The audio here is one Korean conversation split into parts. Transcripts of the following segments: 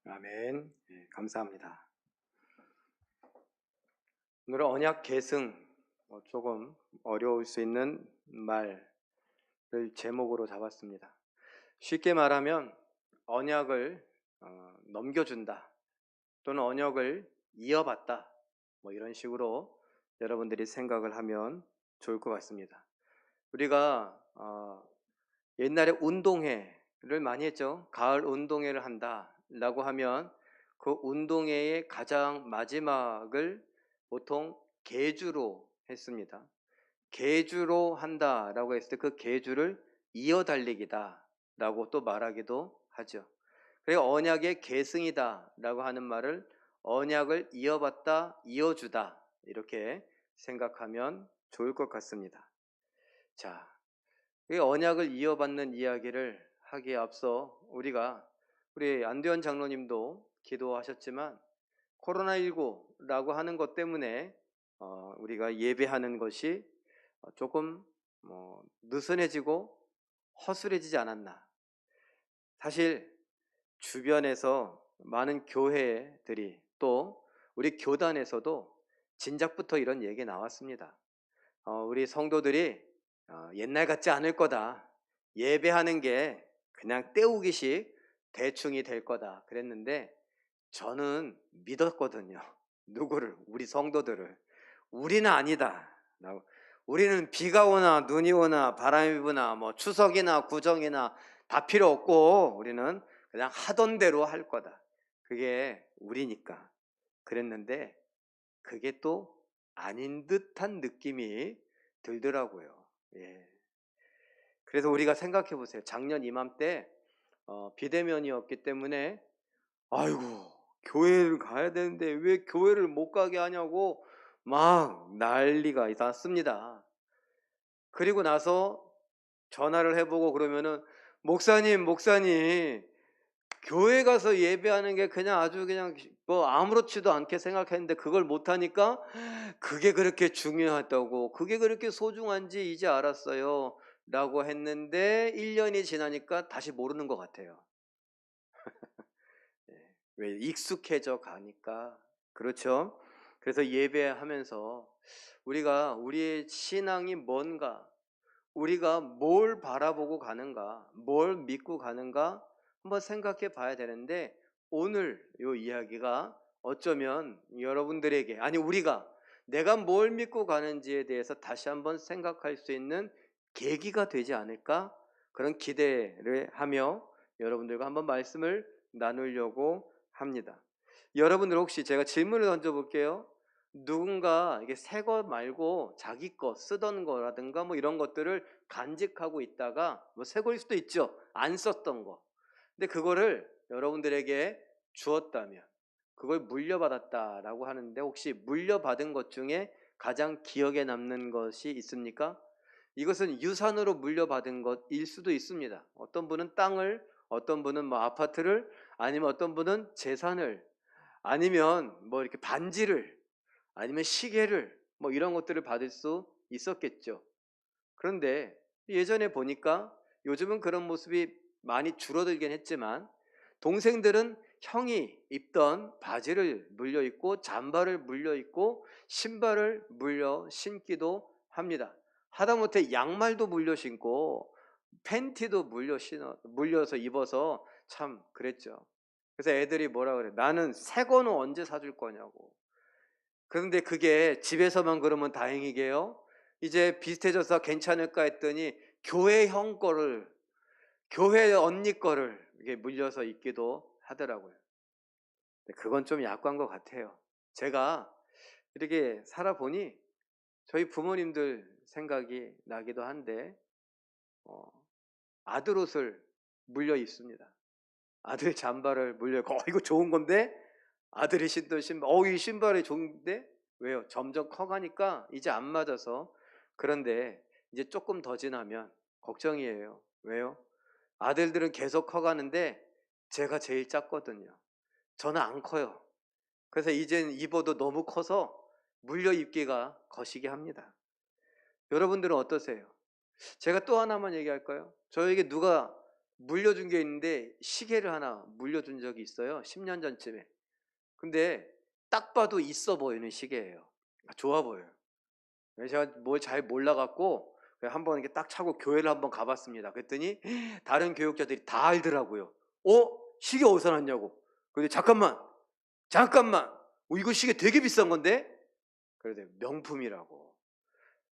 아멘. 감사합니다. 오늘은 언약 계승, 조금 어려울 수 있는 말을 제목으로 잡았습니다. 쉽게 말하면 언약을 넘겨준다 또는 언약을 이어받다, 이런 식으로 여러분들이 생각을 하면 좋을 것 같습니다. 우리가 옛날에 운동회를 많이 했죠. 가을 운동회를 한다라고 하면 그 운동회의 가장 마지막을 보통 계주로 했습니다. 계주로 한다라고 했을 때 그 계주를 이어달리기다라고 또 말하기도 하죠. 그리고 언약의 계승이다라고 하는 말을 언약을 이어받다, 이어주다, 이렇게 생각하면 좋을 것 같습니다. 자, 이 언약을 이어받는 이야기를 하기에 앞서 우리 안대현 장로님도 기도하셨지만 코로나19라고 하는 것 때문에 우리가 예배하는 것이 조금 느슨해지고 허술해지지 않았나. 사실 주변에서 많은 교회들이 또 우리 교단에서도 진작부터 이런 얘기 나왔습니다. 우리 성도들이 옛날 같지 않을 거다. 예배하는 게 그냥 때우기식 대충이 될 거다. 그랬는데 저는 믿었거든요. 누구를? 우리 성도들을. 우리는 아니다. 우리는 비가 오나 눈이 오나 바람이 부나 추석이나 구정이나 다 필요 없고 우리는 그냥 하던 대로 할 거다. 그게 우리니까. 그랬는데 그게 또 아닌 듯한 느낌이 들더라고요. 예. 그래서 우리가 생각해 보세요. 작년 이맘때 비대면이었기 때문에 아이고 교회를 가야 되는데 왜 교회를 못 가게 하냐고 막 난리가 났습니다. 그리고 나서 전화를 해보고 그러면은 목사님 교회 가서 예배하는 게 그냥 아주 그냥 아무렇지도 않게 생각했는데 그걸 못하니까 그게 그렇게 중요하다고, 그게 그렇게 소중한지 이제 알았어요 라고 했는데 1년이 지나니까 다시 모르는 것 같아요. 왜? 익숙해져 가니까. 그렇죠? 그래서 예배하면서 우리가 우리의 신앙이 뭔가, 우리가 뭘 바라보고 가는가, 뭘 믿고 가는가 한번 생각해 봐야 되는데, 오늘 이 이야기가 어쩌면 여러분들에게, 아니 우리가 내가 뭘 믿고 가는지에 대해서 다시 한번 생각할 수 있는 계기가 되지 않을까, 그런 기대를 하며 여러분들과 한번 말씀을 나누려고 합니다. 여러분들 혹시 제가 질문을 던져볼게요. 누군가 이게 새 거 말고 자기 거 쓰던 거라든가 이런 것들을 간직하고 있다가 새 거일 수도 있죠. 안 썼던 거. 근데 그거를 여러분들에게 주었다면 그걸 물려받았다라고 하는데, 혹시 물려받은 것 중에 가장 기억에 남는 것이 있습니까? 이것은 유산으로 물려받은 것일 수도 있습니다. 어떤 분은 땅을, 어떤 분은 아파트를, 아니면 어떤 분은 재산을, 아니면 이렇게 반지를, 아니면 시계를, 이런 것들을 받을 수 있었겠죠. 그런데 예전에 보니까 요즘은 그런 모습이 많이 줄어들긴 했지만 동생들은 형이 입던 바지를 물려 입고 잠바를 물려 입고 신발을 물려 신기도 합니다. 하다못해 양말도 물려 신고 팬티도 물려서 입어서 참 그랬죠. 그래서 애들이 뭐라 그래? 나는 새 거는 언제 사줄 거냐고. 그런데 그게 집에서만 그러면 다행이게요. 이제 비슷해져서 괜찮을까 했더니 교회 형 거를, 교회 언니 거를 이게 물려서 입기도 하더라고요. 그건 좀 약관 것 같아요. 제가 이렇게 살아보니 저희 부모님들 생각이 나기도 한데 아들 옷을 물려 입습니다. 아들 잠바를 물려 입고 이거 좋은 건데, 아들이 신던 신발, 이 신발이 좋은데, 왜요? 점점 커가니까 이제 안 맞아서. 그런데 이제 조금 더 지나면 걱정이에요. 왜요? 아들들은 계속 커가는데 제가 제일 작거든요. 저는 안 커요. 그래서 이젠 입어도 너무 커서 물려 입기가 거시기 합니다. 여러분들은 어떠세요? 제가 또 하나만 얘기할까요? 저에게 누가 물려준 게 있는데 시계를 하나 물려준 적이 있어요. 10년 전쯤에. 근데 딱 봐도 있어 보이는 시계예요. 좋아 보여요. 제가 뭘 잘 몰라 갖고 한번 이렇게 딱 차고 교회를 한번 가봤습니다. 그랬더니 다른 교육자들이 다 알더라고요. 시계 어디서 났냐고. 근데 잠깐만. 이거 시계 되게 비싼 건데? 그래도 명품이라고.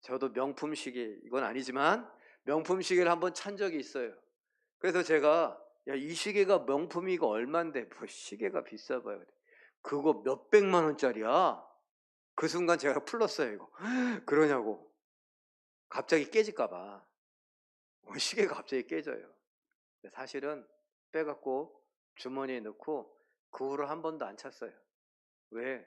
저도 명품 시계 이건 아니지만 명품 시계를 한번 찬 적이 있어요. 그래서 제가 야, 이 시계가 명품이고 얼만데 뭐 시계가 비싸 봐요. 그거 몇백만 원짜리야. 그 순간 제가 풀렀어요, 이거. 그러냐고. 갑자기 깨질까 봐. 시계가 갑자기 깨져요. 사실은 빼갖고 주머니에 넣고 그 후로 한 번도 안 찼어요. 왜?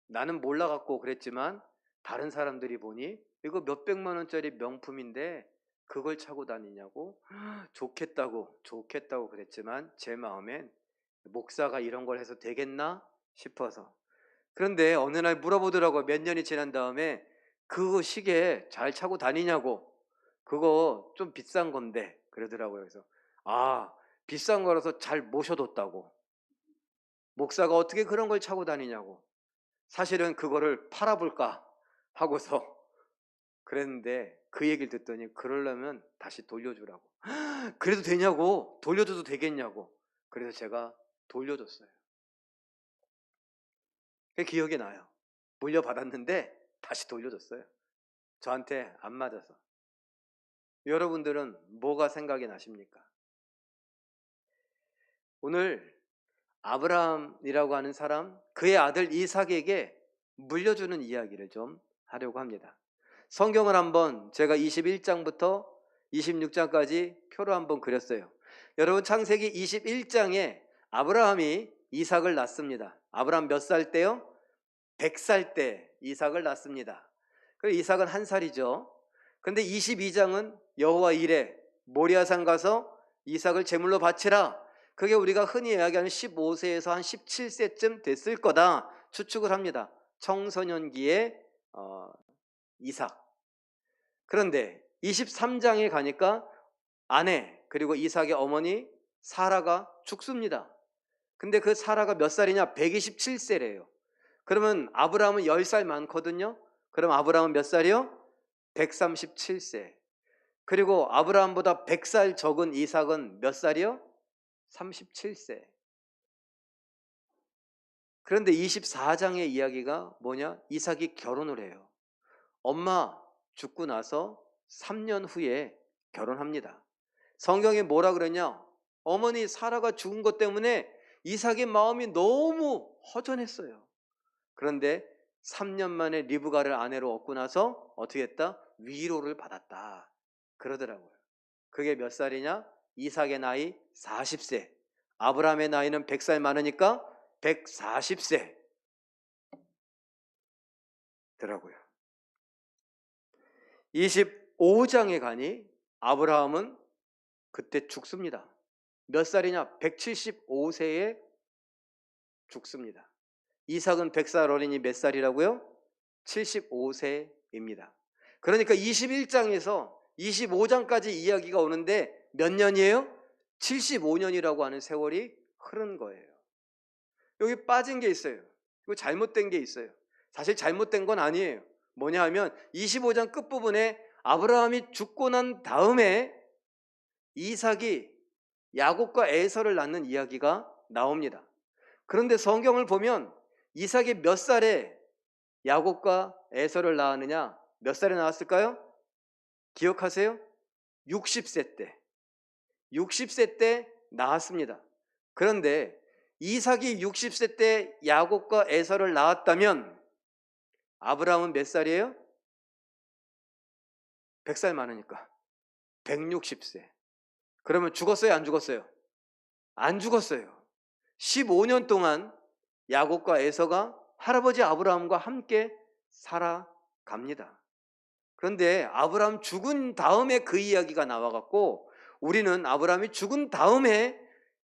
나는 몰라갖고 그랬지만 다른 사람들이 보니 이거 몇백만 원짜리 명품인데 그걸 차고 다니냐고. 좋겠다고 그랬지만 제 마음엔 목사가 이런 걸 해서 되겠나 싶어서. 그런데 어느 날 물어보더라고요. 몇 년이 지난 다음에 그거 시계 잘 차고 다니냐고. 그거 좀 비싼 건데 그러더라고요. 그래서 비싼 거라서 잘 모셔뒀다고. 목사가 어떻게 그런 걸 차고 다니냐고. 사실은 그거를 팔아볼까 하고서 그랬는데 그 얘기를 듣더니 그러려면 다시 돌려주라고. 그래도 되냐고. 돌려줘도 되겠냐고. 그래서 제가 돌려줬어요. 그게 기억이 나요. 물려받았는데 다시 돌려줬어요. 저한테 안 맞아서. 여러분들은 뭐가 생각이 나십니까? 오늘 아브라함이라고 하는 사람, 그의 아들 이삭에게 물려주는 이야기를 좀 하려고 합니다. 성경을 한번 제가 21장부터 26장까지 표로 한번 그렸어요. 여러분, 창세기 21장에 아브라함이 이삭을 낳습니다. 아브라함 몇 살 때요? 100살 때 이삭을 낳습니다. 그리고 이삭은 한 살이죠. 근데 22장은 여호와 이레 모리아산 가서 이삭을 제물로 바치라. 그게 우리가 흔히 이야기하는 15세에서 한 17세쯤 됐을 거다 추측을 합니다. 청소년기의 이삭. 그런데 23장에 가니까 아내 그리고 이삭의 어머니 사라가 죽습니다. 근데 그 사라가 몇 살이냐? 127세래요. 그러면 아브라함은 10살 많거든요. 그럼 아브라함은 몇 살이요? 137세. 그리고 아브라함보다 100살 적은 이삭은 몇 살이요? 37세. 그런데 24장의 이야기가 뭐냐? 이삭이 결혼을 해요. 엄마 죽고 나서 3년 후에 결혼합니다. 성경에 뭐라 그러냐? 어머니 사라가 죽은 것 때문에 이삭의 마음이 너무 허전했어요. 그런데 3년 만에 리브가를 아내로 얻고 나서 어떻게 했다? 위로를 받았다. 그러더라고요. 그게 몇 살이냐? 이삭의 나이 40세. 아브라함의 나이는 100살 많으니까 140세. 더라고요. 25장에 가니 아브라함은 그때 죽습니다. 몇 살이냐? 175세에 죽습니다. 이삭은 100살 어린이 몇 살이라고요? 75세입니다. 그러니까 21장에서 25장까지 이야기가 오는데 몇 년이에요? 75년이라고 하는 세월이 흐른 거예요. 여기 빠진 게 있어요. 이거 잘못된 게 있어요. 사실 잘못된 건 아니에요. 뭐냐 하면 25장 끝부분에 아브라함이 죽고 난 다음에 이삭이 야곱과 에서를 낳는 이야기가 나옵니다. 그런데 성경을 보면 이삭이 몇 살에 야곱과 에서를 낳았느냐? 몇 살에 낳았을까요? 기억하세요? 60세 때. 60세 때 낳았습니다. 그런데 이삭이 60세 때 야곱과 에서를 낳았다면 아브라함은 몇 살이에요? 100살 많으니까 160세. 그러면 죽었어요? 안 죽었어요? 안 죽었어요. 15년 동안 야곱과 에서가 할아버지 아브라함과 함께 살아갑니다. 그런데 아브라함 죽은 다음에 그 이야기가 나와갖고 우리는 아브라함이 죽은 다음에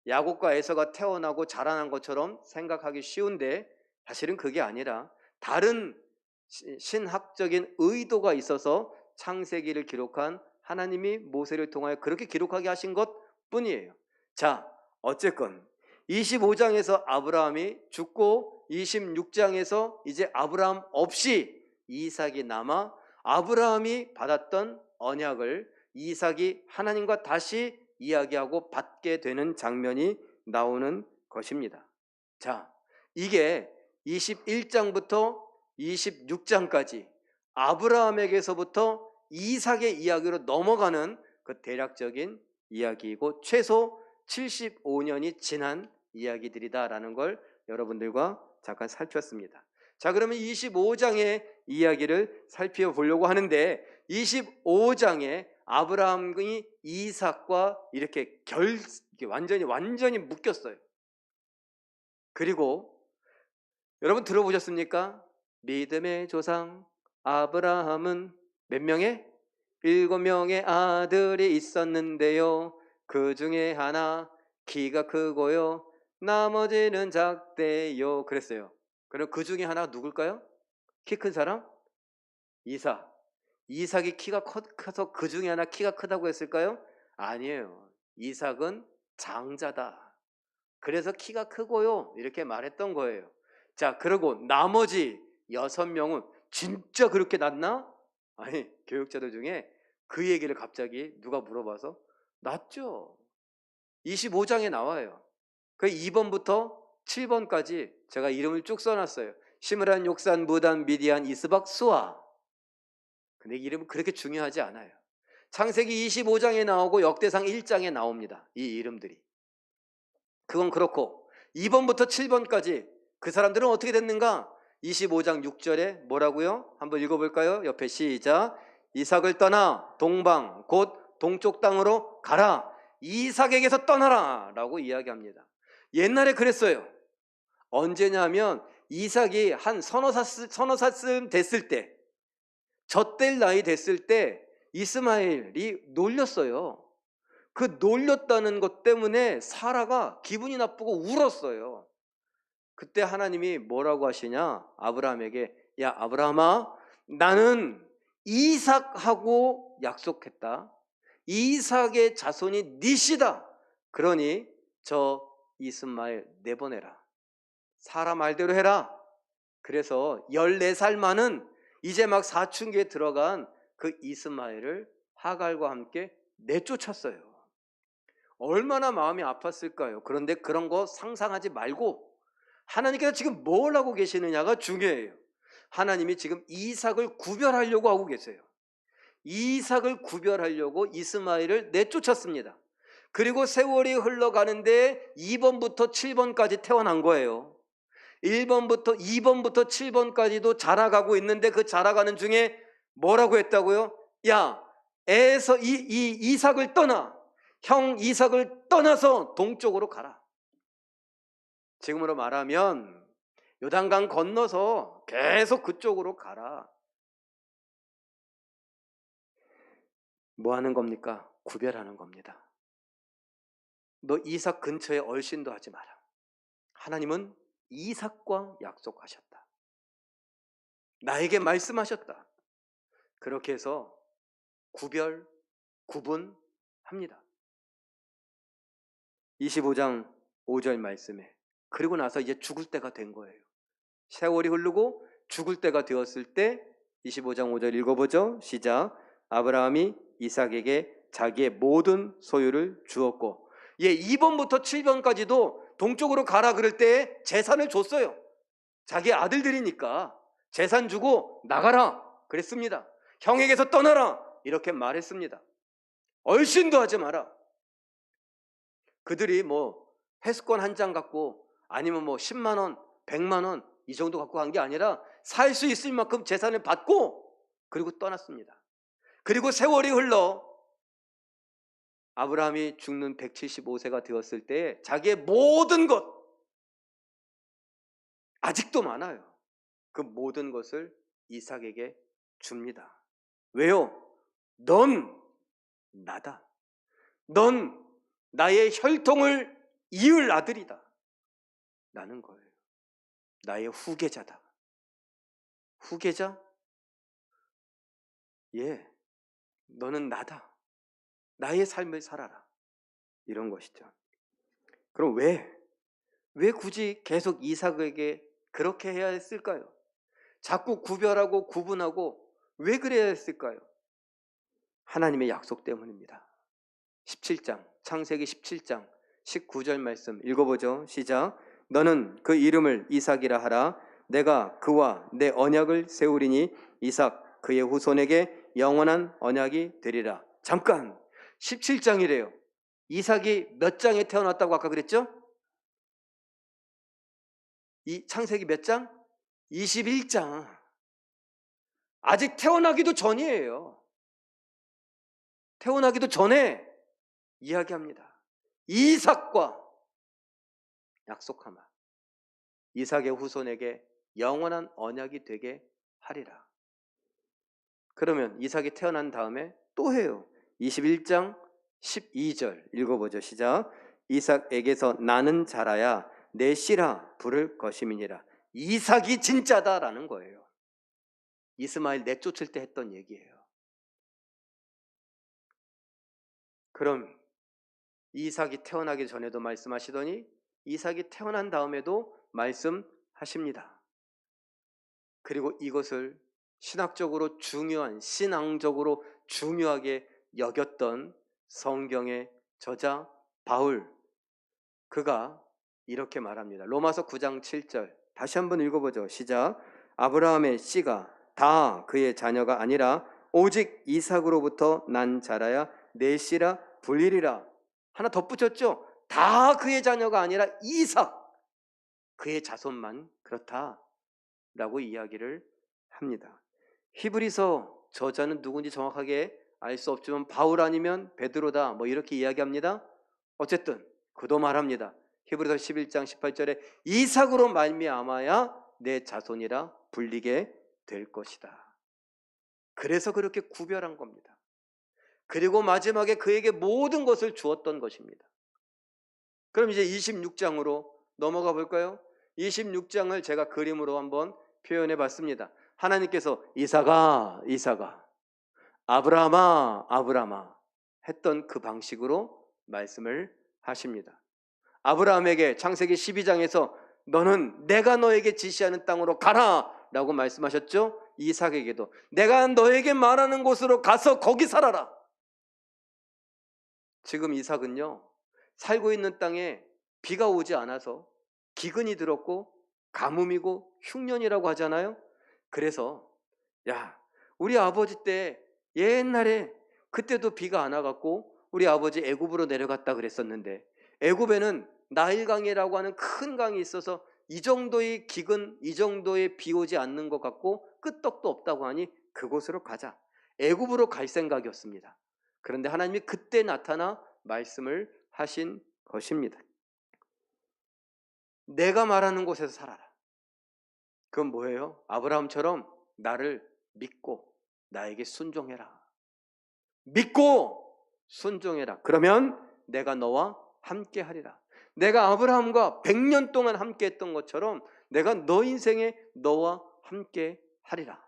야곱과 에서가 태어나고 자라난 것처럼 생각하기 쉬운데 사실은 그게 아니라 다른 신학적인 의도가 있어서 창세기를 기록한 하나님이 모세를 통하여 그렇게 기록하게 하신 것 뿐이에요. 자, 어쨌건 25장에서 아브라함이 죽고 26장에서 이제 아브라함 없이 이삭이 남아 아브라함이 받았던 언약을 이삭이 하나님과 다시 이야기하고 받게 되는 장면이 나오는 것입니다. 자, 이게 21장부터 26장까지 아브라함에게서부터 이삭의 이야기로 넘어가는 그 대략적인 이야기이고 최소 75년이 지난 이야기들이다라는 걸 여러분들과 잠깐 살폈습니다. 자, 그러면 25장의 이야기를 살펴보려고 하는데 25장에 아브라함이 이삭과 이렇게 완전히 묶였어요. 그리고 여러분 들어보셨습니까? 믿음의 조상 아브라함은 몇 명의? 7명의 아들이 있었는데요. 그 중에 하나 키가 크고요. 나머지는 작대요. 그랬어요. 그럼 그 중에 하나 누굴까요? 키 큰 사람? 이삭. 이삭이 키가 커서 그 중에 하나 키가 크다고 했을까요? 아니에요. 이삭은 장자다. 그래서 키가 크고요. 이렇게 말했던 거예요. 자, 그리고 나머지 6명은 진짜 그렇게 낳나? 아니, 교육자들 중에 그 얘기를 갑자기 누가 물어봐서 낳죠. 25장에 나와요. 그 2번부터 7번까지 제가 이름을 쭉 써놨어요. 시므란, 욕산, 무단, 미디안, 이스박, 수아. 근데 이름은 그렇게 중요하지 않아요. 창세기 25장에 나오고 역대상 1장에 나옵니다. 이 이름들이. 그건 그렇고 2번부터 7번까지 그 사람들은 어떻게 됐는가? 25장 6절에 뭐라고요? 한번 읽어볼까요? 옆에 시작. 이삭을 떠나 동방 곧 동쪽 땅으로 가라. 이삭에게서 떠나라 라고 이야기합니다. 옛날에 그랬어요. 언제냐면 이삭이 한 서너 살 됐을 때, 젖될 나이 됐을 때 이스마엘이 놀렸어요. 그 놀렸다는 것 때문에 사라가 기분이 나쁘고 울었어요. 그때 하나님이 뭐라고 하시냐? 아브라함에게, 야 아브라함아, 나는 이삭하고 약속했다. 이삭의 자손이 니시다. 그러니 저 이스마엘 내보내라. 사라 말대로 해라. 그래서 14살 많은 이제 막 사춘기에 들어간 그 이스마엘을 하갈과 함께 내쫓았어요. 얼마나 마음이 아팠을까요? 그런데 그런 거 상상하지 말고 하나님께서 지금 뭘 하고 계시느냐가 중요해요. 하나님이 지금 이삭을 구별하려고 하고 계세요. 이삭을 구별하려고 이스마엘을 내쫓았습니다. 그리고 세월이 흘러가는데 2번부터 7번까지 태어난 거예요. 1번부터 2번부터 7번까지도 자라가고 있는데 그 자라가는 중에 뭐라고 했다고요? 야, 이삭을 떠나. 형 이삭을 떠나서 동쪽으로 가라. 지금으로 말하면 요단강 건너서 계속 그쪽으로 가라. 뭐 하는 겁니까? 구별하는 겁니다. 너 이삭 근처에 얼씬도 하지 마라. 하나님은 이삭과 약속하셨다. 나에게 말씀하셨다. 그렇게 해서 구분합니다. 25장 5절 말씀에 그리고 나서 이제 죽을 때가 된 거예요. 세월이 흐르고 죽을 때가 되었을 때 25장 5절 읽어보죠. 시작. 아브라함이 이삭에게 자기의 모든 소유를 주었고, 2번부터 7번까지도 동쪽으로 가라 그럴 때 재산을 줬어요. 자기 아들들이니까 재산 주고 나가라 그랬습니다. 형에게서 떠나라 이렇게 말했습니다. 얼씬도 하지 마라. 그들이 뭐 회수권 한 장 갖고 아니면 뭐 10만 원, 100만 원 이 정도 갖고 간 게 아니라 살 수 있을 만큼 재산을 받고 그리고 떠났습니다. 그리고 세월이 흘러 아브라함이 죽는 175세가 되었을 때 자기의 모든 것, 아직도 많아요. 그 모든 것을 이삭에게 줍니다. 왜요? 넌 나다. 넌 나의 혈통을 이을 아들이다. 라는 거예요. 나의 후계자다. 후계자? 예, 너는 나다. 나의 삶을 살아라. 이런 것이죠. 그럼 왜 굳이 계속 이삭에게 그렇게 해야 했을까요? 자꾸 구별하고 구분하고 왜 그래야 했을까요? 하나님의 약속 때문입니다. 17장, 창세기 17장 19절 말씀 읽어보죠. 시작. 너는 그 이름을 이삭이라 하라. 내가 그와 내 언약을 세우리니 이삭 그의 후손에게 영원한 언약이 되리라. 잠깐, 17장이래요. 이삭이 몇 장에 태어났다고 아까 그랬죠? 이 창세기 몇 장? 21장. 아직 태어나기도 전이에요. 태어나기도 전에 이야기합니다. 이삭과 약속하마. 이삭의 후손에게 영원한 언약이 되게 하리라. 그러면 이삭이 태어난 다음에 또 해요. 21장 12절 읽어보죠. 시작. 이삭에게서 나는 자라야 내 씨라 부를 것임이니라. 이삭이 진짜다라는 거예요. 이스마엘 내쫓을 때 했던 얘기예요. 그럼 이삭이 태어나기 전에도 말씀하시더니 이삭이 태어난 다음에도 말씀하십니다. 그리고 이것을 신학적으로 중요한, 신앙적으로 중요하게 여겼던 성경의 저자 바울, 그가 이렇게 말합니다. 로마서 9장 7절 다시 한번 읽어보죠. 시작. 아브라함의 씨가 다 그의 자녀가 아니라 오직 이삭으로부터 난 자라야 내 씨라 불리리라. 하나 덧붙였죠. 다 그의 자녀가 아니라 이삭, 그의 자손만 그렇다라고 이야기를 합니다. 히브리서 저자는 누군지 정확하게 알 수 없지만 바울 아니면 베드로다 뭐 이렇게 이야기합니다. 어쨌든 그도 말합니다. 히브리서 11장 18절에 이삭으로 말미암아야 내 자손이라 불리게 될 것이다. 그래서 그렇게 구별한 겁니다. 그리고 마지막에 그에게 모든 것을 주었던 것입니다. 그럼 이제 26장으로 넘어가 볼까요? 26장을 제가 그림으로 한번 표현해 봤습니다. 하나님께서 이삭아 아브라함아 했던 그 방식으로 말씀을 하십니다. 아브라함에게 창세기 12장에서 너는 내가 너에게 지시하는 땅으로 가라 라고 말씀하셨죠. 이삭에게도 내가 너에게 말하는 곳으로 가서 거기 살아라. 지금 이삭은요, 살고 있는 땅에 비가 오지 않아서 기근이 들었고 가뭄이고 흉년이라고 하잖아요. 그래서 우리 아버지 때 옛날에 그때도 비가 안 와갖고 우리 아버지 애굽으로 내려갔다 그랬었는데 애굽에는 나일강이라고 하는 큰 강이 있어서 이 정도의 기근, 이 정도의 비 오지 않는 것 같고 끄떡도 없다고 하니 그곳으로 가자. 애굽으로 갈 생각이었습니다. 그런데 하나님이 그때 나타나 말씀을 하신 것입니다. 내가 말하는 곳에서 살아라. 그건 뭐예요? 아브라함처럼 나를 믿고 나에게 순종해라. 믿고 순종해라. 그러면 내가 너와 함께 하리라. 내가 아브라함과 100년 동안 함께 했던 것처럼 내가 너 인생에 너와 함께 하리라.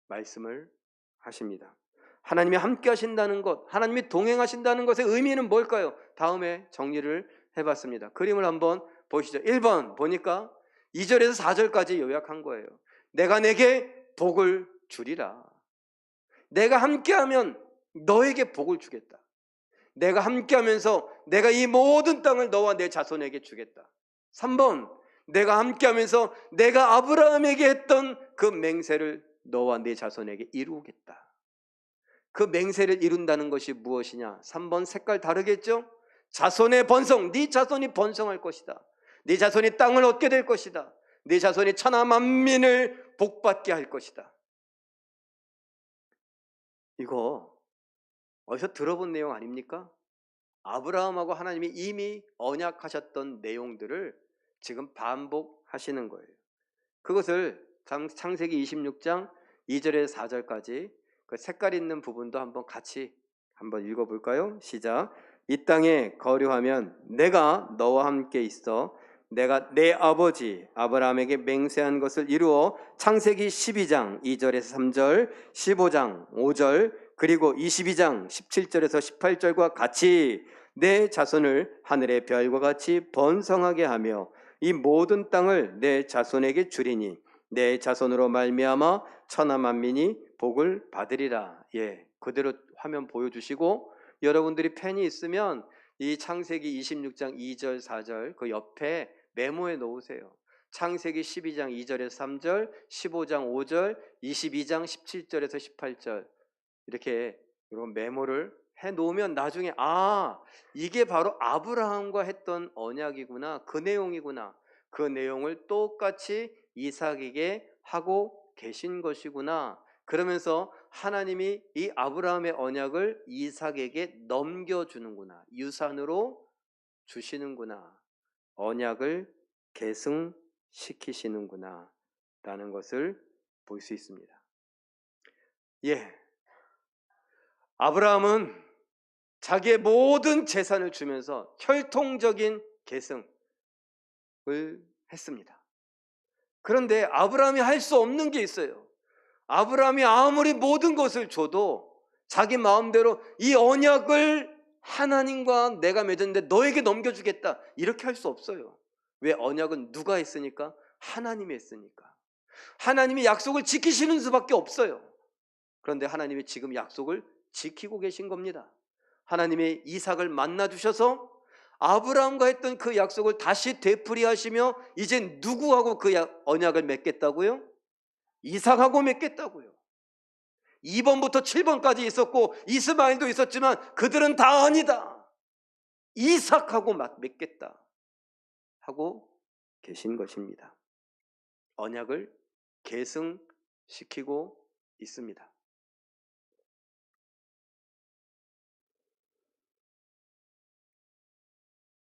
말씀을 하십니다. 하나님이 함께 하신다는 것, 하나님이 동행하신다는 것의 의미는 뭘까요? 다음에 정리를 해봤습니다. 그림을 한번 보시죠. 1번 보니까 2절에서 4절까지 요약한 거예요. 내가 내게 복을 주리라. 내가 함께하면 너에게 복을 주겠다. 내가 함께하면서 내가 이 모든 땅을 너와 내 자손에게 주겠다. 3번 내가 함께하면서 내가 아브라함에게 했던 그 맹세를 너와 내 자손에게 이루겠다. 그 맹세를 이룬다는 것이 무엇이냐? 3번 색깔 다르겠죠? 자손의 번성, 네 자손이 번성할 것이다. 네 자손이 땅을 얻게 될 것이다. 네 자손이 천하 만민을 복받게 할 것이다. 이거 어디서 들어본 내용 아닙니까? 아브라함하고 하나님이 이미 언약하셨던 내용들을 지금 반복하시는 거예요. 그것을 창세기 26장 2절에서 4절까지 그 색깔 있는 부분도 한번 같이 한번 읽어볼까요? 시작. 이 땅에 거류하면 내가 너와 함께 있어 내가 내 아버지 아브라함에게 맹세한 것을 이루어 창세기 12장 2절에서 3절 15장 5절 그리고 22장 17절에서 18절과 같이 내 자손을 하늘의 별과 같이 번성하게 하며 이 모든 땅을 내 자손에게 주리니 내 자손으로 말미암아 천하 만민이 복을 받으리라. 예, 그대로 화면 보여주시고 여러분들이 펜이 있으면 이 창세기 26장 2절 4절 그 옆에 메모해 놓으세요. 창세기 12장 2절에서 3절, 15장 5절, 22장 17절에서 18절 이렇게 여러분 메모를 해 놓으면 나중에 이게 바로 아브라함과 했던 언약이구나, 그 내용이구나, 그 내용을 똑같이 이삭에게 하고 계신 것이구나, 그러면서 하나님이 이 아브라함의 언약을 이삭에게 넘겨주는구나, 유산으로 주시는구나, 언약을 계승시키시는구나 라는 것을 볼 수 있습니다. 예, 아브라함은 자기의 모든 재산을 주면서 혈통적인 계승을 했습니다. 그런데 아브라함이 할 수 없는 게 있어요. 아브라함이 아무리 모든 것을 줘도 자기 마음대로 이 언약을 하나님과 내가 맺었는데 너에게 넘겨주겠다 이렇게 할 수 없어요. 왜? 언약은 누가 했으니까? 하나님이 했으니까. 하나님이 약속을 지키시는 수밖에 없어요. 그런데 하나님이 지금 약속을 지키고 계신 겁니다. 하나님이 이삭을 만나 주셔서 아브라함과 했던 그 약속을 다시 되풀이하시며 이제 누구하고 그 언약을 맺겠다고요? 이삭하고 맺겠다고요. 2번부터 7번까지 있었고 이스마엘도 있었지만 그들은 다 아니다, 이삭하고 맺겠다 하고 계신 것입니다. 언약을 계승시키고 있습니다.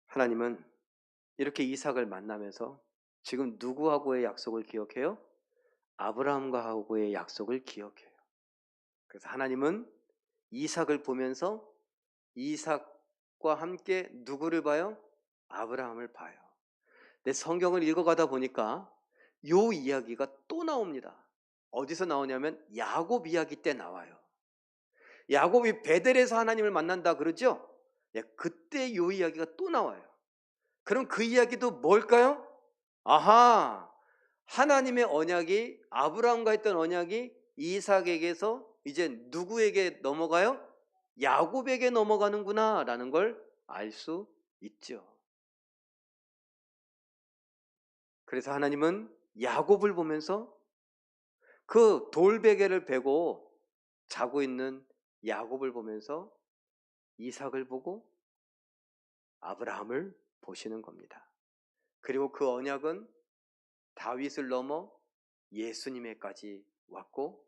하나님은 이렇게 이삭을 만나면서 지금 누구하고의 약속을 기억해요? 아브라함과 하고의 약속을 기억해요. 그래서 하나님은 이삭을 보면서 이삭과 함께 누구를 봐요? 아브라함을 봐요. 근데 성경을 읽어가다 보니까 요 이야기가 또 나옵니다. 어디서 나오냐면 야곱 이야기 때 나와요. 야곱이 베델에서 하나님을 만난다 그러죠? 예, 그때 요 이야기가 또 나와요. 그럼 그 이야기도 뭘까요? 아하, 하나님의 언약이, 아브라함과 했던 언약이 이삭에게서 이제 누구에게 넘어가요? 야곱에게 넘어가는구나 라는 걸 알 수 있죠. 그래서 하나님은 야곱을 보면서 그 돌베개를 베고 자고 있는 야곱을 보면서 이삭을 보고 아브라함을 보시는 겁니다. 그리고 그 언약은 다윗을 넘어 예수님에까지 왔고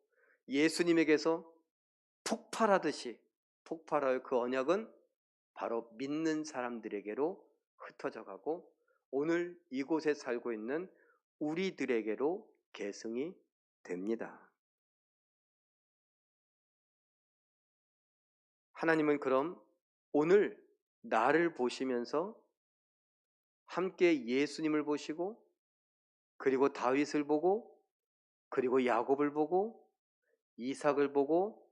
예수님에게서 폭발하듯이 폭발하여 그 언약은 바로 믿는 사람들에게로 흩어져 가고 오늘 이곳에 살고 있는 우리들에게로 계승이 됩니다. 하나님은 그럼 오늘 나를 보시면서 함께 예수님을 보시고 그리고 다윗을 보고 그리고 야곱을 보고 이삭을 보고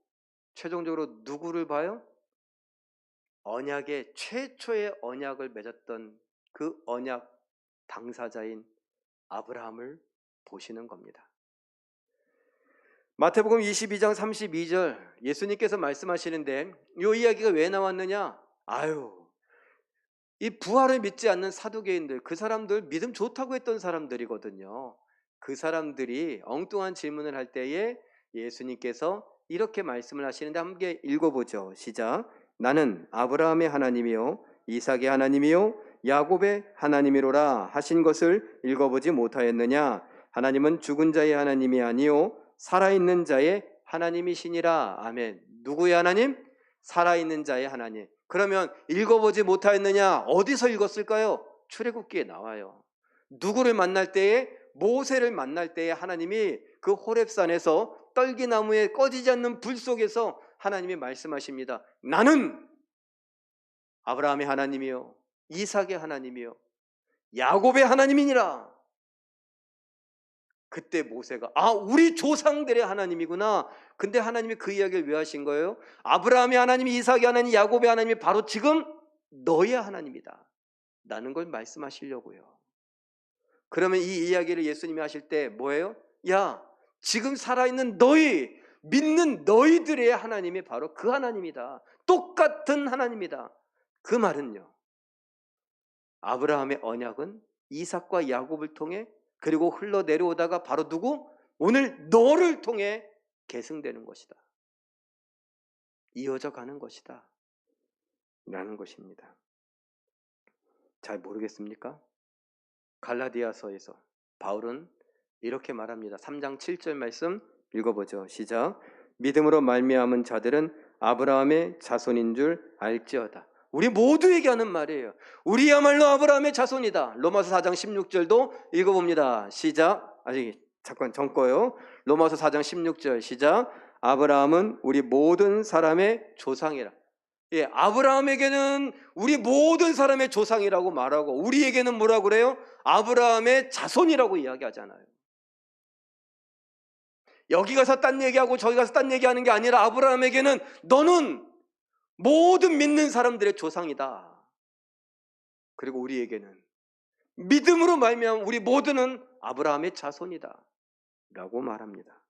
최종적으로 누구를 봐요? 언약의 최초의 언약을 맺었던 그 언약 당사자인 아브라함을 보시는 겁니다. 마태복음 22장 32절 예수님께서 말씀하시는데 이 이야기가 왜 나왔느냐? 이 부활을 믿지 않는 사두개인들, 그 사람들 믿음 좋다고 했던 사람들이거든요. 그 사람들이 엉뚱한 질문을 할 때에 예수님께서 이렇게 말씀을 하시는데 함께 읽어보죠. 시작. 나는 아브라함의 하나님이요 이삭의 하나님이요 야곱의 하나님이로라 하신 것을 읽어보지 못하였느냐? 하나님은 죽은 자의 하나님이 아니요 살아있는 자의 하나님이시니라. 아멘. 누구의 하나님? 살아있는 자의 하나님. 그러면 읽어보지 못하였느냐? 어디서 읽었을까요? 출애굽기에 나와요. 누구를 만날 때에? 모세를 만날 때에 하나님이 그 호렙산에서 떨기나무에 꺼지지 않는 불 속에서 하나님이 말씀하십니다. 나는 아브라함의 하나님이요 이삭의 하나님이요 야곱의 하나님이니라. 그때 모세가 우리 조상들의 하나님이구나. 근데 하나님이 그 이야기를 왜 하신 거예요? 아브라함의 하나님, 이삭의 하나님, 야곱의 하나님이 바로 지금 너의 하나님이다 라는 걸 말씀하시려고요. 그러면 이 이야기를 예수님이 하실 때 뭐예요? 야, 지금 살아있는 너희, 믿는 너희들의 하나님이 바로 그 하나님이다. 똑같은 하나님이다. 그 말은요, 아브라함의 언약은 이삭과 야곱을 통해, 그리고 흘러내려오다가 바로 누구? 오늘 너를 통해 계승되는 것이다. 이어져 가는 것이다 라는 것입니다. 잘 모르겠습니까? 갈라디아서에서 바울은 이렇게 말합니다. 3장 7절 말씀 읽어보죠. 시작. 믿음으로 말미암은 자들은 아브라함의 자손인 줄 알지어다. 우리 모두에게 하는 말이에요. 우리야말로 아브라함의 자손이다. 로마서 4장 16절도 읽어봅니다. 시작. 잠깐 전거요. 로마서 4장 16절 시작. 아브라함은 우리 모든 사람의 조상이라. 예, 아브라함에게는 우리 모든 사람의 조상이라고 말하고, 우리에게는 뭐라고 그래요? 아브라함의 자손이라고 이야기하잖아요. 여기 가서 딴 얘기하고 저기 가서 딴 얘기하는 게 아니라 아브라함에게는 너는 모든 믿는 사람들의 조상이다. 그리고 우리에게는 믿음으로 말미암아 우리 모두는 아브라함의 자손이다 라고 말합니다.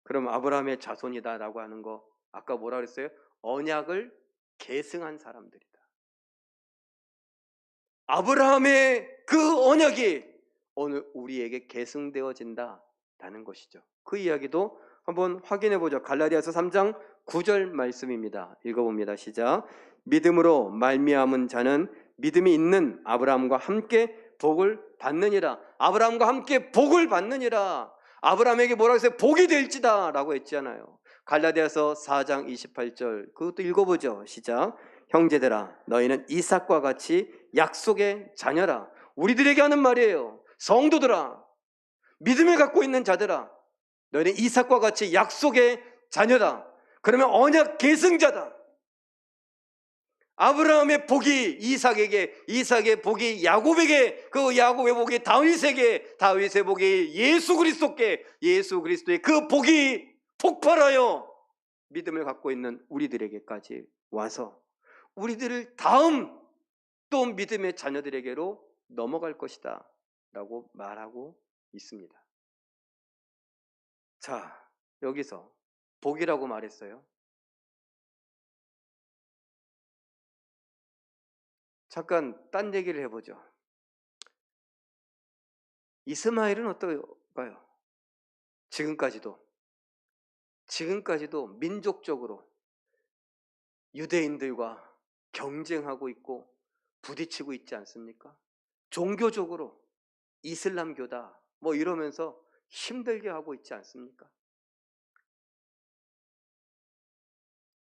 그럼 아브라함의 자손이다 라고 하는 거 아까 뭐라 그랬어요? 언약을 계승한 사람들이다. 아브라함의 그 언약이 오늘 우리에게 계승되어진다라는 것이죠. 그 이야기도 한번 확인해 보죠. 갈라디아서 3장 9절 말씀입니다. 읽어봅니다. 시작. 믿음으로 말미암은 자는 믿음이 있는 아브라함과 함께 복을 받느니라. 아브라함과 함께 복을 받느니라. 아브라함에게 뭐라고 했어요? 복이 될지다 라고 했잖아요. 갈라디아서 4장 28절 그것도 읽어보죠. 시작. 형제들아 너희는 이삭과 같이 약속의 자녀라. 우리들에게 하는 말이에요. 성도들아, 믿음을 갖고 있는 자들아, 너희는 이삭과 같이 약속의 자녀다. 그러면 언약 계승자다. 아브라함의 복이 이삭에게, 이삭의 복이 야곱에게, 그 야곱의 복이 다윗에게, 다윗의 복이 예수 그리스도께, 예수 그리스도의 그 복이 폭발하여 믿음을 갖고 있는 우리들에게까지 와서 우리들을 다음 또 믿음의 자녀들에게로 넘어갈 것이다 라고 말하고 있습니다. 자, 여기서 복이라고 말했어요. 잠깐 딴 얘기를 해보죠. 이스마엘은 어떨까요? 지금까지도 민족적으로 유대인들과 경쟁하고 있고 부딪히고 있지 않습니까? 종교적으로 이슬람교다 뭐 이러면서 힘들게 하고 있지 않습니까?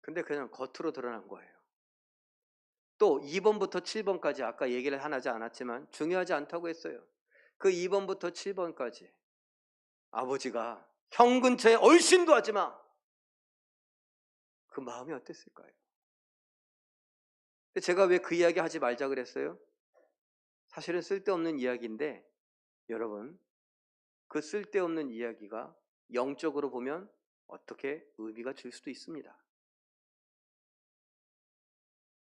근데 그냥 겉으로 드러난 거예요. 또 2번부터 7번까지 아까 얘기를 하지 않았지만 중요하지 않다고 했어요. 그 2번부터 7번까지 아버지가 형 근처에 얼씬도 하지 마. 그 마음이 어땠을까요? 제가 왜 그 이야기 하지 말자 그랬어요? 사실은 쓸데없는 이야기인데 여러분, 그 쓸데없는 이야기가 영적으로 보면 어떻게 의미가 줄 수도 있습니다.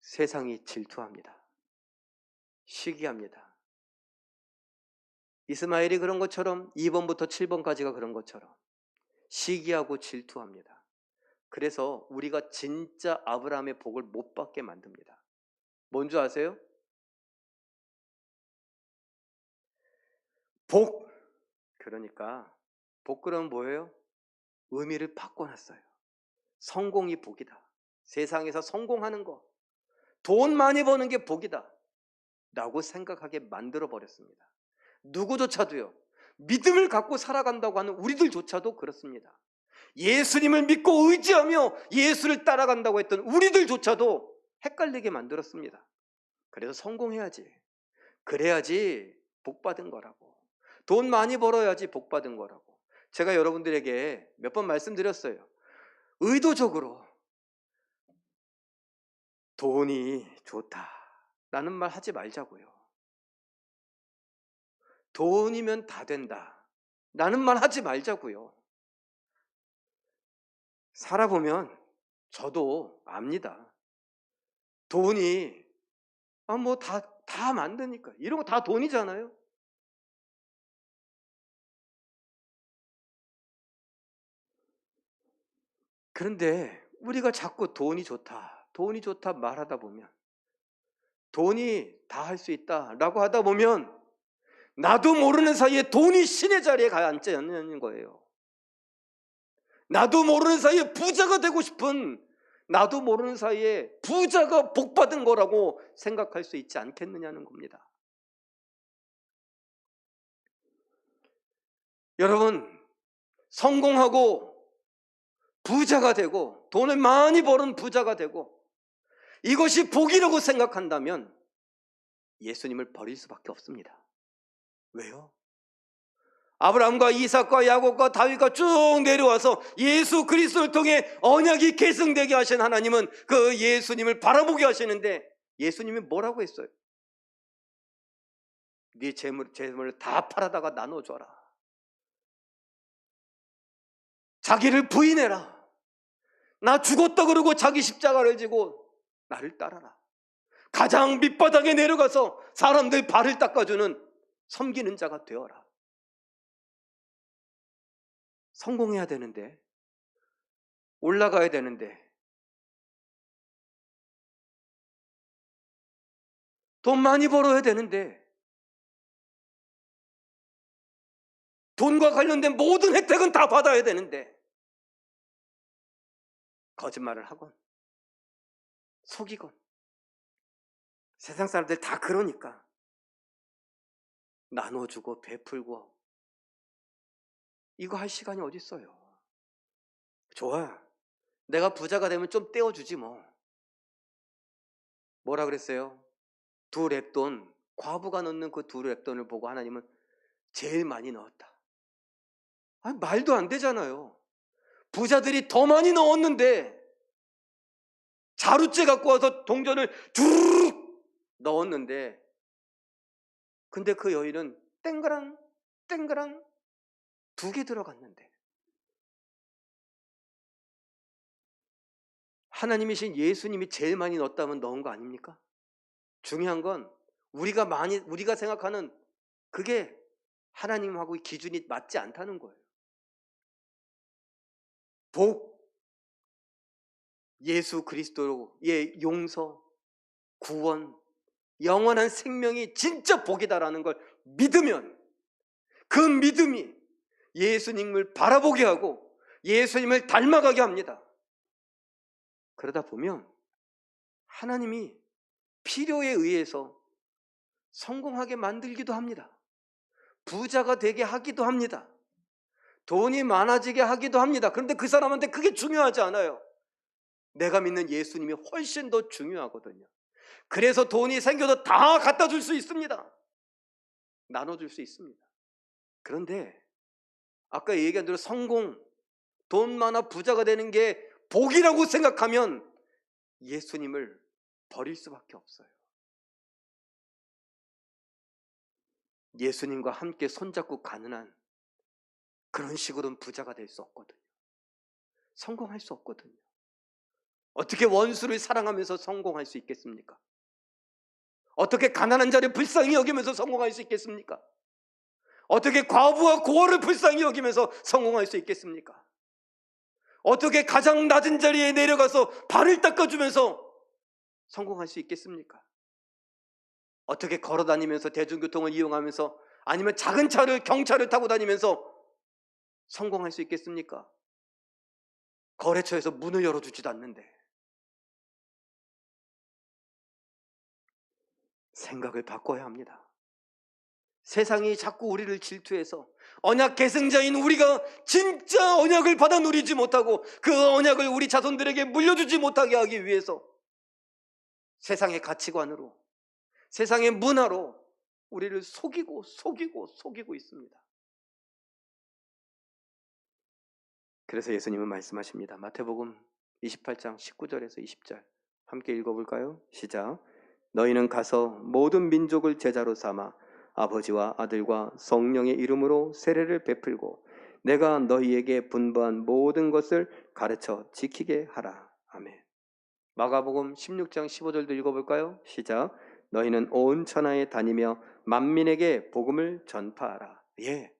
세상이 질투합니다. 시기합니다. 이스마엘이 그런 것처럼 2번부터 7번까지가 그런 것처럼 시기하고 질투합니다. 그래서 우리가 진짜 아브라함의 복을 못 받게 만듭니다. 뭔지 아세요? 복, 그러니까 복 그러면 뭐예요? 의미를 바꿔놨어요. 성공이 복이다. 세상에서 성공하는 거, 돈 많이 버는 게 복이다 라고 생각하게 만들어버렸습니다. 누구조차도요, 믿음을 갖고 살아간다고 하는 우리들조차도 그렇습니다. 예수님을 믿고 의지하며 예수를 따라간다고 했던 우리들조차도 헷갈리게 만들었습니다. 그래서 성공해야지, 그래야지 복 받은 거라고, 돈 많이 벌어야지 복 받은 거라고. 제가 여러분들에게 몇 번 말씀드렸어요. 의도적으로 돈이 좋다라는 말 하지 말자고요. 돈이면 다 된다, 라는 말 하지 말자고요. 살아보면 저도 압니다. 돈이 뭐 다 만드니까 이런 거 다 돈이잖아요. 그런데 우리가 자꾸 돈이 좋다 말하다 보면, 돈이 다 할 수 있다라고 하다 보면 나도 모르는 사이에 돈이 신의 자리에 가 앉지 않는 거예요. 나도 모르는 사이에 부자가 되고 싶은, 나도 모르는 사이에 부자가 복받은 거라고 생각할 수 있지 않겠느냐는 겁니다. 여러분, 성공하고 부자가 되고 돈을 많이 버는 부자가 되고 이것이 복이라고 생각한다면 예수님을 버릴 수밖에 없습니다. 왜요? 아브라함과 이삭과 야곱과 다윗과 쭉 내려와서 예수 그리스도를 통해 언약이 계승되게 하신 하나님은 그 예수님을 바라보게 하시는데, 예수님이 뭐라고 했어요? 네 재물을 다 팔아다가 나눠줘라. 자기를 부인해라. 나 죽었다 그러고 자기 십자가를 지고 나를 따라라. 가장 밑바닥에 내려가서 사람들 발을 닦아주는 섬기는 자가 되어라. 성공해야 되는데, 올라가야 되는데, 돈 많이 벌어야 되는데, 돈과 관련된 모든 혜택은 다 받아야 되는데 거짓말을 하건 속이건, 세상 사람들 다 그러니까 나눠주고 베풀고 이거 할 시간이 어디 있어요. 좋아, 내가 부자가 되면 좀 떼어주지 뭐. 뭐라 그랬어요? 두 렙돈, 과부가 넣는 그 두 렙돈을 보고 하나님은 제일 많이 넣었다. 아니, 말도 안 되잖아요. 부자들이 더 많이 넣었는데 자루째 갖고 와서 동전을 주르륵 넣었는데, 근데 그 여인은 땡그랑 땡그랑 2개 들어갔는데, 하나님이신 예수님이 제일 많이 넣었다면 넣은 거 아닙니까? 중요한 건 우리가 생각하는 그게 하나님하고 기준이 맞지 않다는 거예요. 복, 예수 그리스도의 용서, 구원, 영원한 생명이 진짜 복이다라는 걸 믿으면, 그 믿음이 예수님을 바라보게 하고 예수님을 닮아가게 합니다. 그러다 보면 하나님이 필요에 의해서 성공하게 만들기도 합니다. 부자가 되게 하기도 합니다. 돈이 많아지게 하기도 합니다. 그런데 그 사람한테 그게 중요하지 않아요. 내가 믿는 예수님이 훨씬 더 중요하거든요. 그래서 돈이 생겨도 다 갖다 줄 수 있습니다. 나눠줄 수 있습니다. 그런데 아까 얘기한 대로 성공, 돈 많아 부자가 되는 게 복이라고 생각하면 예수님을 버릴 수밖에 없어요. 예수님과 함께 손잡고 가는 한 그런 식으로는 부자가 될 수 없거든요. 성공할 수 없거든요. 어떻게 원수를 사랑하면서 성공할 수 있겠습니까? 어떻게 가난한 자를 불쌍히 여기면서 성공할 수 있겠습니까? 어떻게 과부와 고아를 불쌍히 여기면서 성공할 수 있겠습니까? 어떻게 가장 낮은 자리에 내려가서 발을 닦아주면서 성공할 수 있겠습니까? 어떻게 걸어다니면서 대중교통을 이용하면서, 아니면 작은 차를, 경차를 타고 다니면서 성공할 수 있겠습니까? 거래처에서 문을 열어주지도 않는데. 생각을 바꿔야 합니다. 세상이 자꾸 우리를 질투해서 언약 계승자인 우리가 진짜 언약을 받아 누리지 못하고 그 언약을 우리 자손들에게 물려주지 못하게 하기 위해서 세상의 가치관으로, 세상의 문화로 우리를 속이고 있습니다. 그래서 예수님은 말씀하십니다. 마태복음 28장 19절에서 20절 함께 읽어볼까요? 시작. 너희는 가서 모든 민족을 제자로 삼아 아버지와 아들과 성령의 이름으로 세례를 베풀고 내가 너희에게 분부한 모든 것을 가르쳐 지키게 하라. 아멘. 마가복음 16장 15절도 읽어볼까요? 시작. 너희는 온 천하에 다니며 만민에게 복음을 전파하라. 예,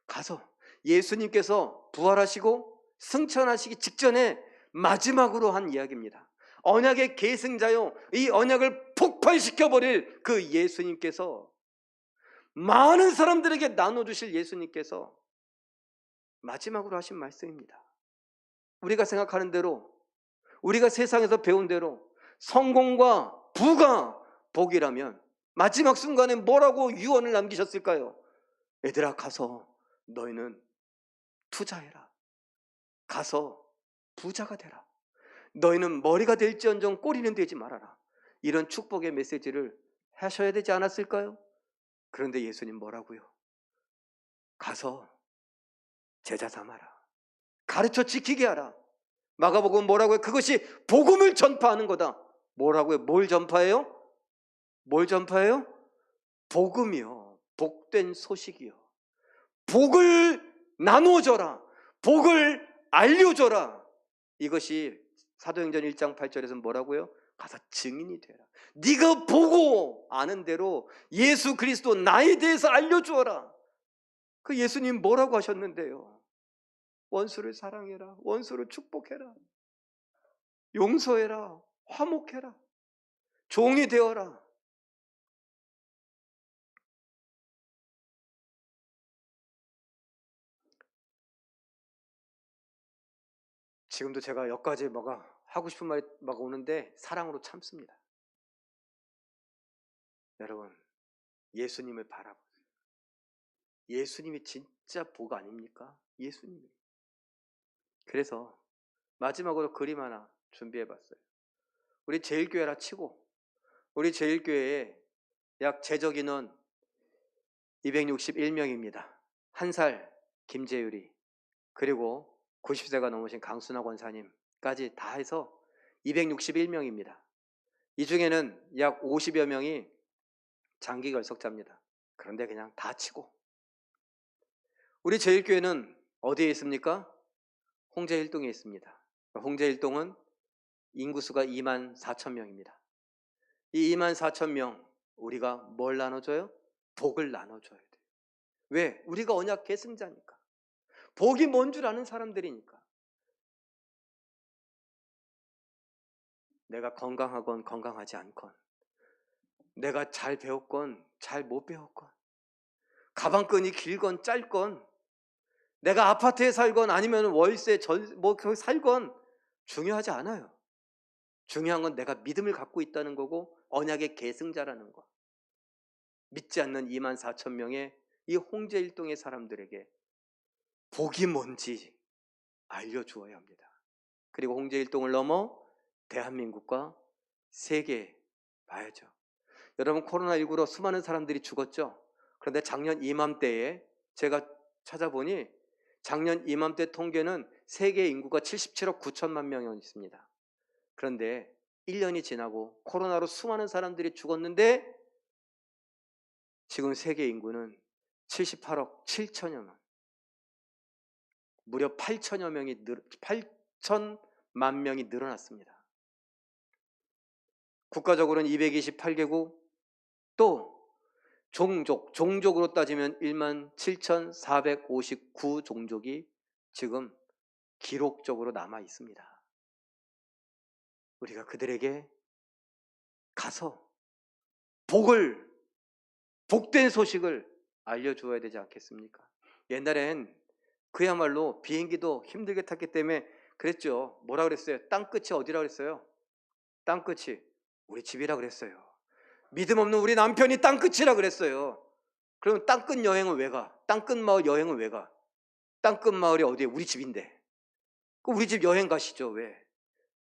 가서 예수님께서 부활하시고 승천하시기 직전에 마지막으로 한 이야기입니다. 언약의 계승자요, 이 언약을 폭발시켜버릴 그 예수님께서, 많은 사람들에게 나눠주실 예수님께서 마지막으로 하신 말씀입니다. 우리가 생각하는 대로, 우리가 세상에서 배운 대로 성공과 부가 복이라면 마지막 순간에 뭐라고 유언을 남기셨을까요? 얘들아, 가서 너희는 투자해라. 가서 부자가 되라. 너희는 머리가 될지언정 꼬리는 되지 말아라. 이런 축복의 메시지를 하셔야 되지 않았을까요? 그런데 예수님 뭐라고요? 가서 제자 삼아라. 가르쳐 지키게 하라. 마가복음 뭐라고요? 그것이 복음을 전파하는 거다. 뭐라고요? 뭘 전파해요? 뭘 전파해요? 복음이요. 복된 소식이요. 복을 나누어줘라. 복을 알려줘라. 이것이 사도행전 1장 8절에서 뭐라고요? 가서 증인이 되라. 네가 보고 아는 대로 예수 그리스도 나에 대해서 알려주어라. 그 예수님 뭐라고 하셨는데요? 원수를 사랑해라. 원수를 축복해라. 용서해라. 화목해라. 종이 되어라. 지금도 제가 여기까지 뭐가 하고 싶은 말이 막 오는데 사랑으로 참습니다. 여러분, 예수님을 바라보세요. 예수님이 진짜 복 아닙니까? 예수님이. 그래서 마지막으로 그림 하나 준비해봤어요. 우리 제일교회라 치고, 우리 제일교회에 약 재적 인원 261명입니다. 1살 김재율이, 그리고 90세가 넘으신 강순화 권사님까지 다 해서 261명입니다. 이 중에는 약 50여 명이 장기 결석자입니다. 그런데 그냥 다 치고, 우리 제일교회는 어디에 있습니까? 홍제일동에 있습니다. 홍제일동은 인구수가 2만 4천 명입니다. 이 2만 4천 명, 우리가 뭘 나눠줘요? 복을 나눠줘야 돼요. 왜? 우리가 언약 계승자니까. 복이 뭔 줄 아는 사람들이니까. 내가 건강하건 건강하지 않건, 내가 잘 배웠건 잘 못 배웠건, 가방끈이 길건 짧건, 내가 아파트에 살건 아니면 월세 살건 중요하지 않아요. 중요한 건 내가 믿음을 갖고 있다는 거고 언약의 계승자라는 거. 믿지 않는 2만 4천 명의 이 홍제일동의 사람들에게 복이 뭔지 알려주어야 합니다. 그리고 홍제일동을 넘어 대한민국과 세계 봐야죠. 여러분, 코로나19로 수많은 사람들이 죽었죠. 그런데 작년 이맘때에 제가 찾아보니 작년 이맘때 통계는 세계 인구가 77억 9천만 명이 있습니다. 그런데 1년이 지나고 코로나로 수많은 사람들이 죽었는데 지금 세계 인구는 78억 7천여 명, 무려 8천만 명이 늘어났습니다. 국가적으로는 228개국, 또 종족으로 따지면 1만 7,459 종족이 지금 기록적으로 남아 있습니다. 우리가 그들에게 가서 복된 소식을 알려주어야 되지 않겠습니까? 옛날엔 그야말로 비행기도 힘들게 탔기 때문에 그랬죠. 뭐라 그랬어요? 땅끝이 어디라 그랬어요? 땅끝이 우리 집이라 그랬어요. 믿음 없는 우리 남편이 땅끝이라 그랬어요. 그러면 땅끝 여행을 왜 가? 땅끝 마을 여행을 왜 가? 땅끝 마을이 어디에? 우리 집인데. 우리 집 여행 가시죠. 왜?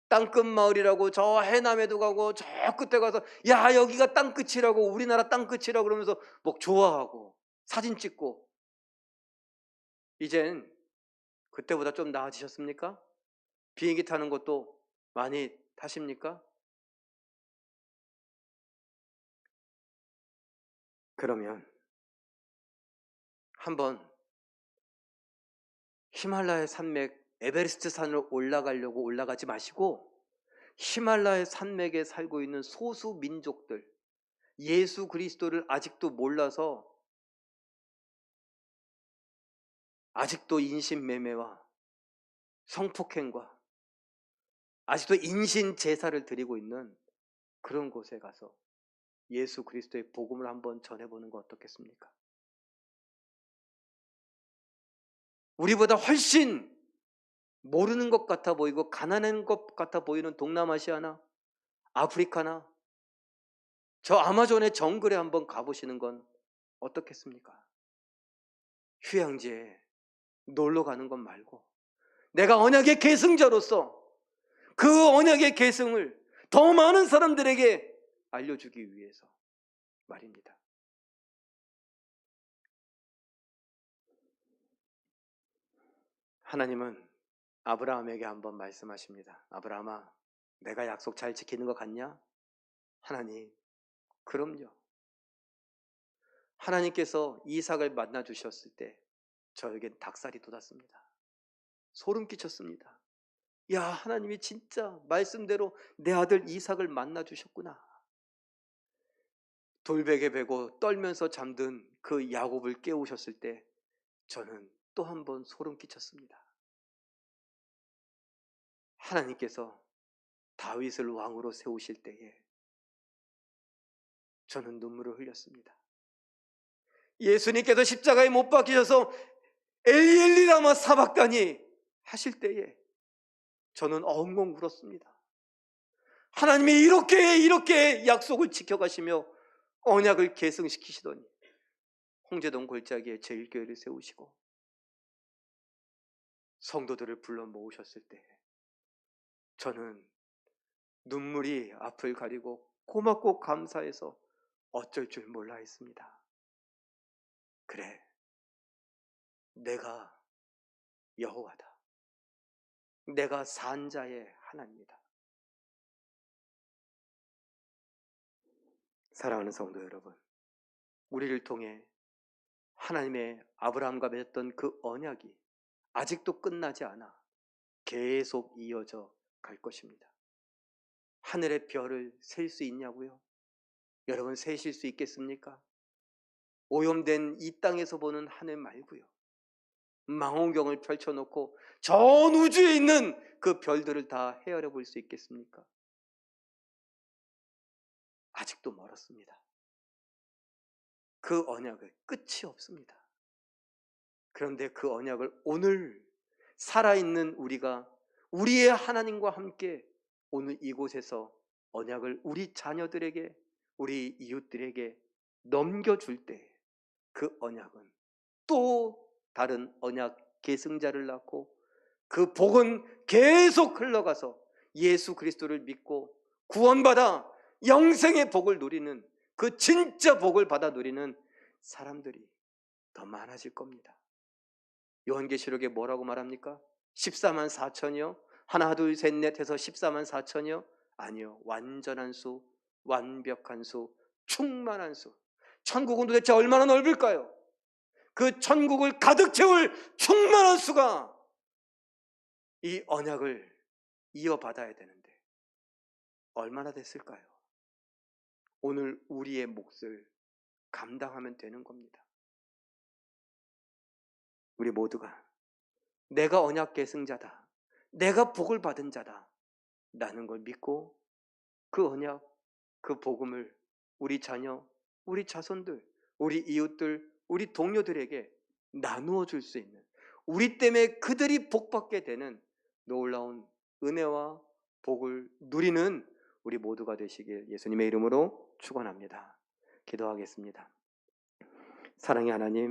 땅끝 마을이라고 저 해남에도 가고 저 끝에 가서 야 여기가 땅끝이라고, 우리나라 땅끝이라고 그러면서 막 좋아하고 사진 찍고. 이젠 그때보다 좀 나아지셨습니까? 비행기 타는 것도 많이 타십니까? 그러면 한번 히말라야 산맥 에베레스트 산을 올라가려고 올라가지 마시고 히말라야 산맥에 살고 있는 소수 민족들, 예수 그리스도를 아직도 몰라서 아직도 인신매매와 성폭행과 아직도 인신 제사를 드리고 있는 그런 곳에 가서 예수 그리스도의 복음을 한번 전해보는 거 어떻겠습니까? 우리보다 훨씬 모르는 것 같아 보이고 가난한 것 같아 보이는 동남아시아나 아프리카나 저 아마존의 정글에 한번 가보시는 건 어떻겠습니까? 휴양지에 놀러 가는 것 말고 내가 언약의 계승자로서 그 언약의 계승을 더 많은 사람들에게 알려주기 위해서 말입니다. 하나님은 아브라함에게 한번 말씀하십니다. 아브라함아, 내가 약속 잘 지키는 것 같냐? 하나님, 그럼요. 하나님께서 이삭을 만나 주셨을 때 저에겐 닭살이 돋았습니다. 소름 끼쳤습니다. 야, 하나님이 진짜 말씀대로 내 아들 이삭을 만나 주셨구나. 돌베개 베고 떨면서 잠든 그 야곱을 깨우셨을 때 저는 또 한 번 소름 끼쳤습니다. 하나님께서 다윗을 왕으로 세우실 때에 저는 눈물을 흘렸습니다. 예수님께서 십자가에 못 박히셔서 엘리 엘리 라마 사박다니 하실 때에 저는 엉엉 울었습니다. 하나님이 이렇게 약속을 지켜가시며 언약을 계승시키시더니 홍제동 골짜기에 제1교회를 세우시고 성도들을 불러 모으셨을 때 저는 눈물이 앞을 가리고 고맙고 감사해서 어쩔 줄 몰라 했습니다. 그래, 내가 여호와다. 내가 산자의 하나님이다. 사랑하는 성도 여러분, 우리를 통해 하나님의 아브라함과 맺었던 그 언약이 아직도 끝나지 않아 계속 이어져 갈 것입니다. 하늘의 별을 셀 수 있냐고요? 여러분, 세실 수 있겠습니까? 오염된 이 땅에서 보는 하늘 말고요, 망원경을 펼쳐놓고 전 우주에 있는 그 별들을 다 헤아려 볼 수 있겠습니까? 아직도 멀었습니다. 그 언약은 끝이 없습니다. 그런데 그 언약을 오늘 살아있는 우리가 우리의 하나님과 함께 오늘 이곳에서 언약을 우리 자녀들에게, 우리 이웃들에게 넘겨줄 때 그 언약은 또 다른 언약 계승자를 낳고 그 복은 계속 흘러가서 예수 그리스도를 믿고 구원받아 영생의 복을 누리는, 그 진짜 복을 받아 누리는 사람들이 더 많아질 겁니다. 요한계시록에 뭐라고 말합니까? 14만 4천이요? 하나 둘 셋 넷 해서 14만 4천이요? 아니요, 완전한 수, 완벽한 수, 충만한 수. 천국은 도대체 얼마나 넓을까요? 그 천국을 가득 채울 충만한 수가 이 언약을 이어받아야 되는데 얼마나 됐을까요? 오늘 우리의 몫을 감당하면 되는 겁니다. 우리 모두가 내가 언약 계승자다, 내가 복을 받은 자다 라는 걸 믿고 그 언약, 그 복음을 우리 자녀, 우리 자손들, 우리 이웃들, 우리 동료들에게 나누어 줄 수 있는, 우리 때문에 그들이 복받게 되는 놀라운 은혜와 복을 누리는 우리 모두가 되시길 예수님의 이름으로 축원합니다. 기도하겠습니다. 사랑의 하나님,